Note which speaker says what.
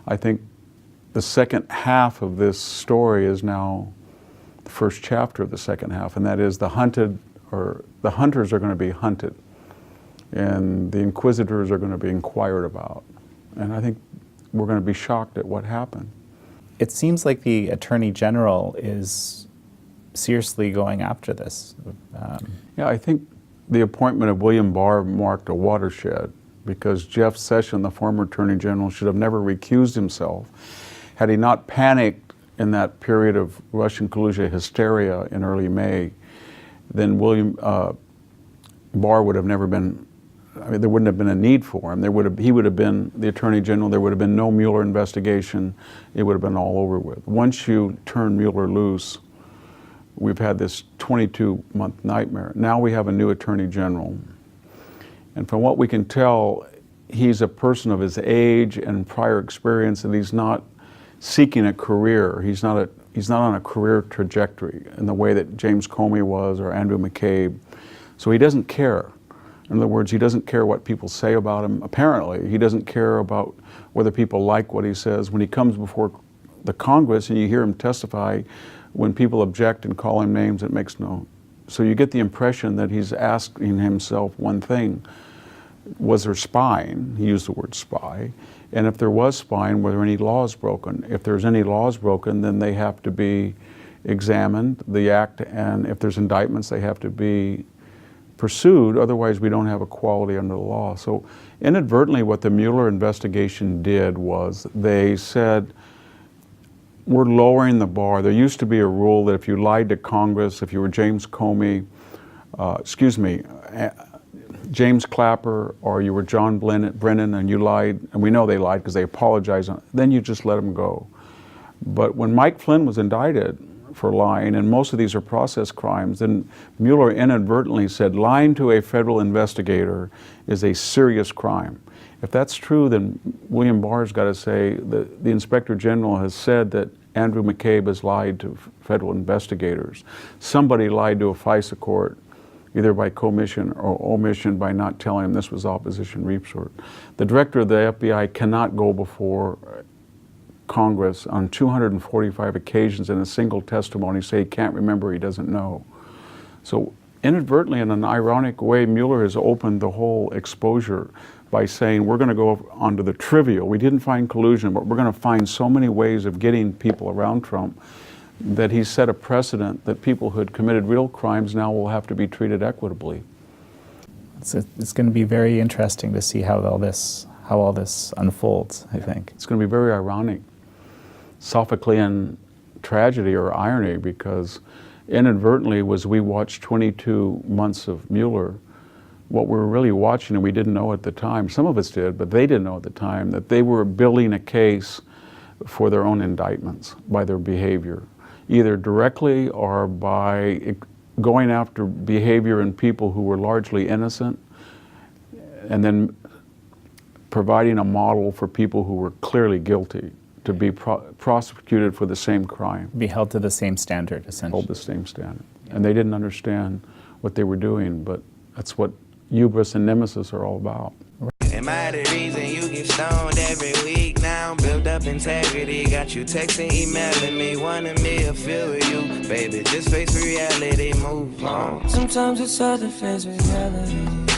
Speaker 1: I think the second half of this story is now the first chapter of the second half, and that is the hunters are going to be hunted, and the inquisitors are going to be inquired about. And I think we're going to be shocked at what happened.
Speaker 2: It seems like the Attorney General is seriously going after this.
Speaker 1: Yeah, I think the appointment of William Barr marked a watershed, because Jeff Sessions, the former Attorney General, should have never recused himself. Had he not panicked in that period of Russian collusion hysteria in early May, then William Barr would have never been, I mean, there wouldn't have been a need for him. He would have been the Attorney General. There would have been no Mueller investigation. It would have been all over with. Once you turn Mueller loose, we've had this 22-month nightmare. Now we have a new Attorney General. And from what we can tell, he's a person of his age and prior experience, and he's not seeking a career. He's not on a career trajectory in the way that James Comey was or Andrew McCabe. So he doesn't care. In other words, he doesn't care what people say about him. Apparently, he doesn't care about whether people like what he says. When he comes before the Congress and you hear him testify, when people object and call him names, it makes no. So you get the impression that he's asking himself one thing: was there spying? He used the word spy. And if there was spying, were there any laws broken? If there's any laws broken, then they have to be examined, the act, and if there's indictments, they have to be pursued. Otherwise, we don't have equality under the law. So inadvertently, what the Mueller investigation did was they said, we're lowering the bar. There used to be a rule that if you lied to Congress, if you were James Comey, James Clapper, or you were John Brennan and you lied, and we know they lied because they apologized, then you just let them go. But when Mike Flynn was indicted for lying, and most of these are process crimes, then Mueller inadvertently said lying to a federal investigator is a serious crime. If that's true, then William Barr's got to say that the Inspector General has said that Andrew McCabe has lied to federal investigators. Somebody lied to a FISA court, either by commission or omission, by not telling him this was opposition research. The director of the FBI cannot go before Congress on 245 occasions in a single testimony say he can't remember, he doesn't know. So inadvertently, in an ironic way, Mueller has opened the whole exposure by saying we're going to go onto the trivial. We didn't find collusion, but we're going to find so many ways of getting people around Trump that he set a precedent that people who had committed real crimes now will have to be treated equitably.
Speaker 2: It's going to be very interesting to see how all this unfolds, I think.
Speaker 1: It's going to be very ironic. Sophoclean tragedy or irony, because inadvertently, as we watched 22 months of Mueller, what we were really watching, and we didn't know at the time, some of us did, but they didn't know at the time, that they were building a case for their own indictments by their behavior, either directly or by going after behavior in people who were largely innocent, and then providing a model for people who were clearly guilty to be prosecuted for the same crime.
Speaker 2: Be held to the same standard, essentially.
Speaker 1: Hold the same standard. And they didn't understand what they were doing, but that's what hubris and nemesis are all about.
Speaker 3: Am I the reason you get stoned every week now? Build up integrity, got you texting, emailing me, wanting me to feel with you. Baby, just face reality, move on. Sometimes it's hard to face reality.